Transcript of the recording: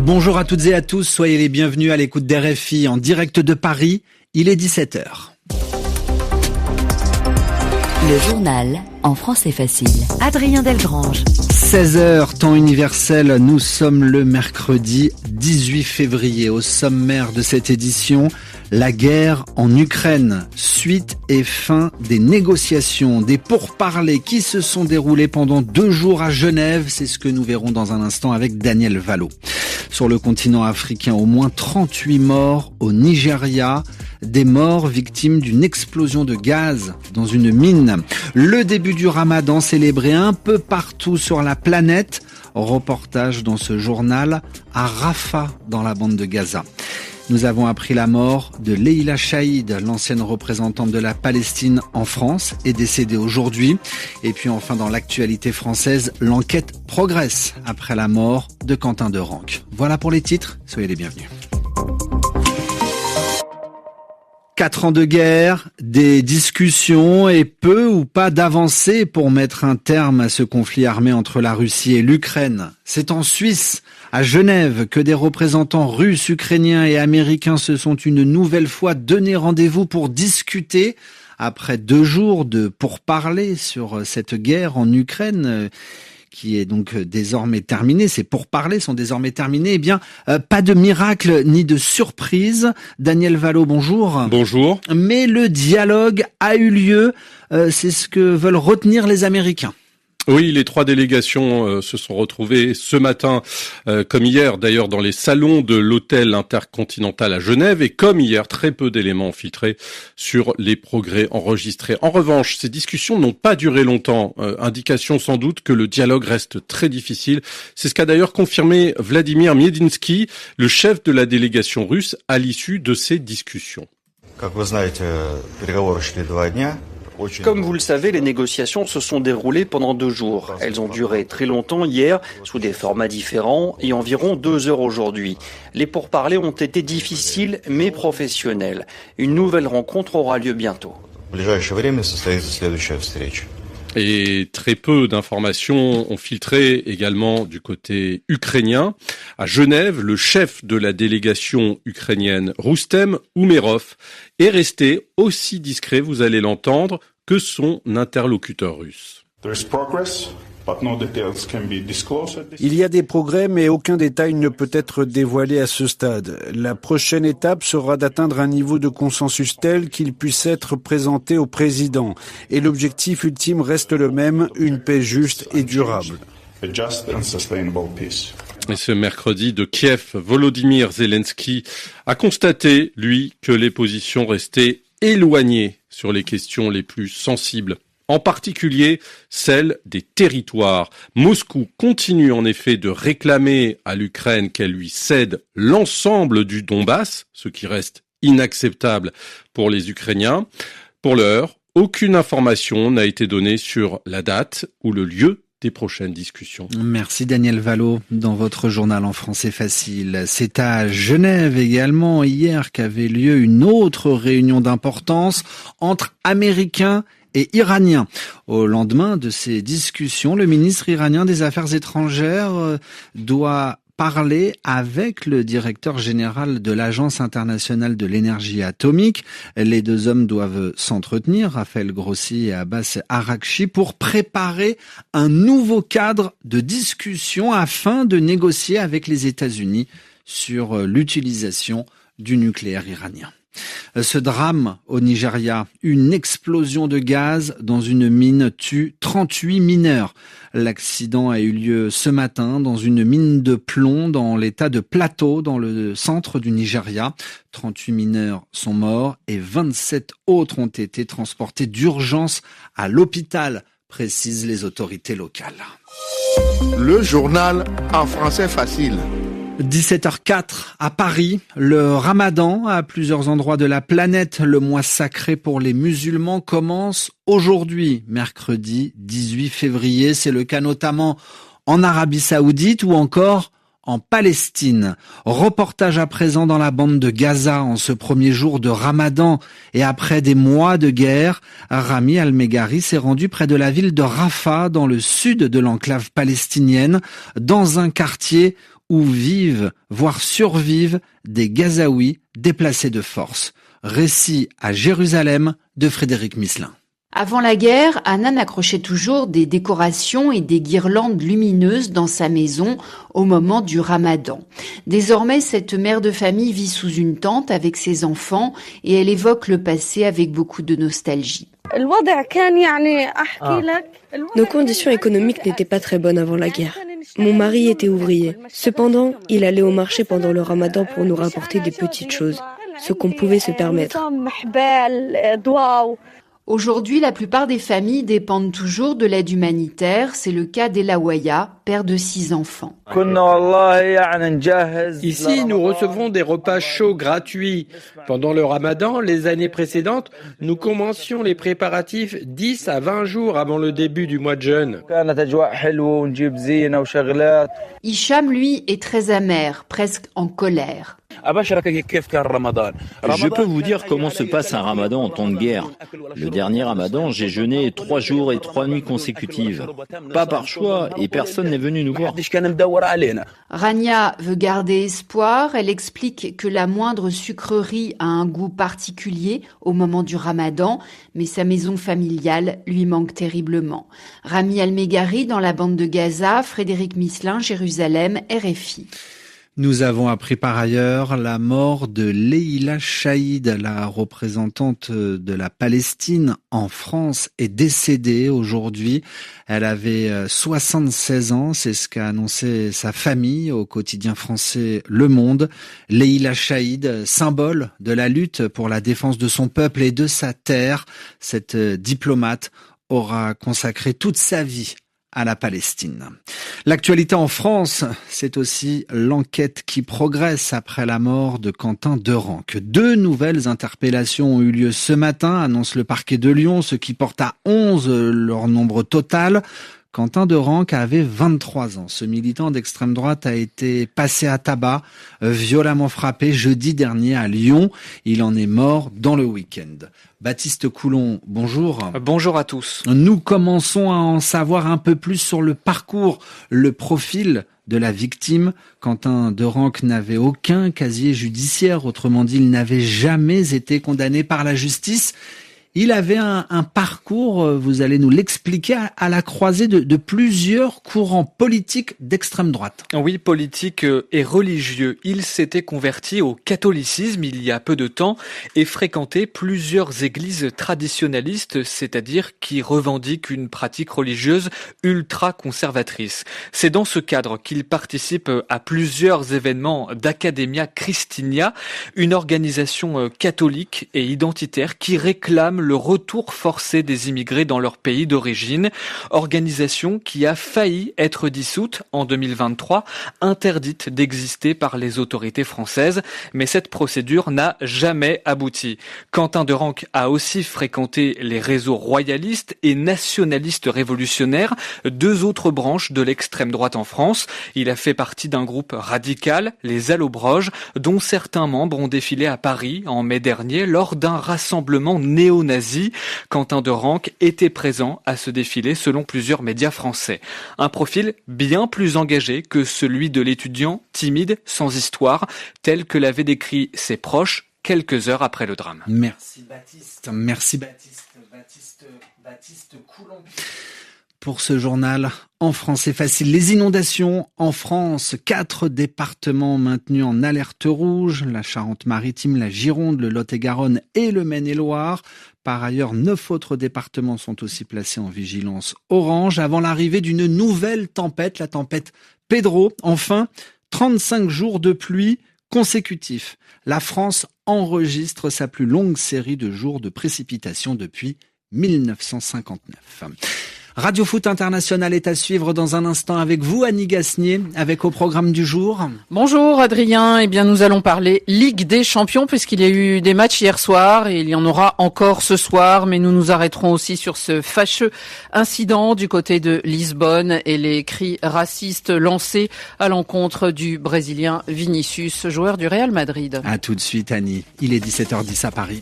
Bonjour à toutes et à tous, soyez les bienvenus à l'écoute d'RFI en direct de Paris, il est 17h. Le journal en français facile. Adrien Delgrange. 16h, temps universel, nous sommes le mercredi 18 février. Au sommaire de cette édition, la guerre en Ukraine, suite et fin des négociations, des pourparlers qui se sont déroulés pendant 2 jours à Genève. C'est ce que nous verrons dans un instant avec Daniel Valo. Sur le continent africain, au moins 38 morts au Nigeria. Des morts victimes d'une explosion de gaz dans une mine. Le début du Ramadan célébré un peu partout sur la planète. Reportage dans ce journal à Rafah, dans la bande de Gaza. Nous avons appris la mort de Leïla Chaïd, l'ancienne représentante de la Palestine en France, est décédée aujourd'hui. Et puis enfin dans l'actualité française, l'enquête progresse après la mort de Quentin Derenque. Voilà pour les titres, soyez les bienvenus. 4 ans de guerre, des discussions et peu ou pas d'avancées pour mettre un terme à ce conflit armé entre la Russie et l'Ukraine. C'est en Suisse, à Genève, que des représentants russes, ukrainiens et américains se sont une nouvelle fois donné rendez-vous pour discuter. Après 2 jours de pourparlers sur cette guerre en Ukraine, qui est donc désormais terminé, ces pourparlers sont désormais terminés, eh bien, pas de miracle ni de surprise. Daniel Valo, bonjour. Bonjour. Mais le dialogue a eu lieu, c'est ce que veulent retenir les Américains. Oui, les 3 délégations se sont retrouvées ce matin, comme hier d'ailleurs, dans les salons de l'hôtel intercontinental à Genève. Et comme hier, très peu d'éléments ont filtré sur les progrès enregistrés. En revanche, ces discussions n'ont pas duré longtemps. Indication sans doute que le dialogue reste très difficile. C'est ce qu'a d'ailleurs confirmé Vladimir Medinsky, le chef de la délégation russe, à l'issue de ces discussions. Comme vous le savez, les négociations se sont déroulées pendant 2 jours. Elles ont duré très longtemps hier, sous des formats différents, et environ 2 heures aujourd'hui. Les pourparlers ont été difficiles, mais professionnels. Une nouvelle rencontre aura lieu bientôt. Et très peu d'informations ont filtré également du côté ukrainien. À Genève, le chef de la délégation ukrainienne, Roustem Oumerov, est resté aussi discret, vous allez l'entendre, que son interlocuteur russe. Il y a des progrès, mais aucun détail ne peut être dévoilé à ce stade. La prochaine étape sera d'atteindre un niveau de consensus tel qu'il puisse être présenté au président. Et l'objectif ultime reste le même, une paix juste et durable. Et ce mercredi de Kiev, Volodymyr Zelensky a constaté, lui, que les positions restaient éloignées sur les questions les plus sensibles. En particulier celle des territoires. Moscou continue en effet de réclamer à l'Ukraine qu'elle lui cède l'ensemble du Donbass, ce qui reste inacceptable pour les Ukrainiens. Pour l'heure, aucune information n'a été donnée sur la date ou le lieu des prochaines discussions. Merci Daniel Valo dans votre journal en français facile. C'est à Genève également hier qu'avait lieu une autre réunion d'importance entre Américains et iranien. Au lendemain de ces discussions, le ministre iranien des Affaires étrangères doit parler avec le directeur général de l'Agence internationale de l'énergie atomique. Les 2 hommes doivent s'entretenir, Raphaël Grossi et Abbas Araghchi, pour préparer un nouveau cadre de discussion afin de négocier avec les États-Unis sur l'utilisation du nucléaire iranien. Ce drame au Nigeria, une explosion de gaz dans une mine tue 38 mineurs. L'accident a eu lieu ce matin dans une mine de plomb dans l'état de Plateau, dans le centre du Nigeria. 38 mineurs sont morts et 27 autres ont été transportés d'urgence à l'hôpital, précisent les autorités locales. Le journal en français facile. 17h04 à Paris, le Ramadan à plusieurs endroits de la planète, le mois sacré pour les musulmans commence aujourd'hui, mercredi 18 février. C'est le cas notamment en Arabie Saoudite ou encore en Palestine. Reportage à présent dans la bande de Gaza en ce premier jour de Ramadan et après des mois de guerre, Rami Al-Meghari s'est rendu près de la ville de Rafah dans le sud de l'enclave palestinienne, dans un quartier où vivent, voire survivent, des Gazaouis déplacés de force. Récit à Jérusalem de Frédéric Misselin. Avant la guerre, Hanan accrochait toujours des décorations et des guirlandes lumineuses dans sa maison au moment du Ramadan. Désormais, cette mère de famille vit sous une tente avec ses enfants et elle évoque le passé avec beaucoup de nostalgie. Nos conditions économiques n'étaient pas très bonnes avant la guerre. Mon mari était ouvrier. Cependant, il allait au marché pendant le Ramadan pour nous rapporter des petites choses, ce qu'on pouvait se permettre. Aujourd'hui, la plupart des familles dépendent toujours de l'aide humanitaire. C'est le cas d'Elawaya, père de 6 enfants. Ici, nous recevons des repas chauds gratuits. Pendant le Ramadan, les années précédentes, nous commencions les préparatifs 10 à 20 jours avant le début du mois de jeûne. Hicham, lui, est très amer, presque en colère. Je peux vous dire comment se passe un ramadan en temps de guerre. Le dernier ramadan, j'ai jeûné 3 jours et 3 nuits consécutives. Pas par choix et personne n'est venu nous voir. Rania veut garder espoir. Elle explique que la moindre sucrerie a un goût particulier au moment du ramadan, mais sa maison familiale lui manque terriblement. Rami Almegari dans la bande de Gaza, Frédéric Misselin, Jérusalem, RFI. Nous avons appris par ailleurs la mort de Leïla Chaïd, la représentante de la Palestine en France, est décédée aujourd'hui. Elle avait 76 ans, c'est ce qu'a annoncé sa famille au quotidien français Le Monde. Leïla Chaïd, symbole de la lutte pour la défense de son peuple et de sa terre, cette diplomate aura consacré toute sa vie à la Palestine. L'actualité en France, c'est aussi l'enquête qui progresse après la mort de Quentin Derenque. 2 nouvelles interpellations ont eu lieu ce matin, annonce le parquet de Lyon, ce qui porte à 11 leur nombre total. Quentin Derenque avait 23 ans. Ce militant d'extrême droite a été passé à tabac, violemment frappé jeudi dernier à Lyon. Il en est mort dans le week-end. Baptiste Coulon, bonjour. Bonjour à tous. Nous commençons à en savoir un peu plus sur le parcours, le profil de la victime. Quentin Derenque n'avait aucun casier judiciaire, autrement dit, il n'avait jamais été condamné par la justice. Il avait un parcours, vous allez nous l'expliquer, à la croisée de plusieurs courants politiques d'extrême droite. Oui, politique et religieux. Il s'était converti au catholicisme il y a peu de temps et fréquentait plusieurs églises traditionnalistes, c'est-à-dire qui revendiquent une pratique religieuse ultra-conservatrice. C'est dans ce cadre qu'il participe à plusieurs événements d'Academia Christinia, une organisation catholique et identitaire qui réclame le retour forcé des immigrés dans leur pays d'origine, organisation qui a failli être dissoute en 2023, interdite d'exister par les autorités françaises, mais cette procédure n'a jamais abouti. Quentin Derenque a aussi fréquenté les réseaux royalistes et nationalistes révolutionnaires, 2 autres branches de l'extrême droite en France. Il a fait partie d'un groupe radical, les Allobroges, dont certains membres ont défilé à Paris en mai dernier lors d'un rassemblement néo-nazi. Quentin Derenque était présent à ce défilé selon plusieurs médias français. Un profil bien plus engagé que celui de l'étudiant timide, sans histoire, tel que l'avaient décrit ses proches quelques heures après le drame. Merci Baptiste. Merci Baptiste. Baptiste Coulon. Pour ce journal en français facile. Les inondations en France, 4 départements maintenus en alerte rouge, la Charente-Maritime, la Gironde, le Lot-et-Garonne et le Maine-et-Loire. Par ailleurs, 9 autres départements sont aussi placés en vigilance orange avant l'arrivée d'une nouvelle tempête, la tempête Pedro. Enfin, 35 jours de pluie consécutifs. La France enregistre sa plus longue série de jours de précipitations depuis 1959. Radio Foot International est à suivre dans un instant avec vous, Annie Gasnier, avec au programme du jour. Bonjour Adrien, eh bien nous allons parler Ligue des Champions puisqu'il y a eu des matchs hier soir et il y en aura encore ce soir, mais nous nous arrêterons aussi sur ce fâcheux incident du côté de Lisbonne et les cris racistes lancés à l'encontre du Brésilien Vinicius, joueur du Real Madrid. À tout de suite Annie, il est 17h10 à Paris.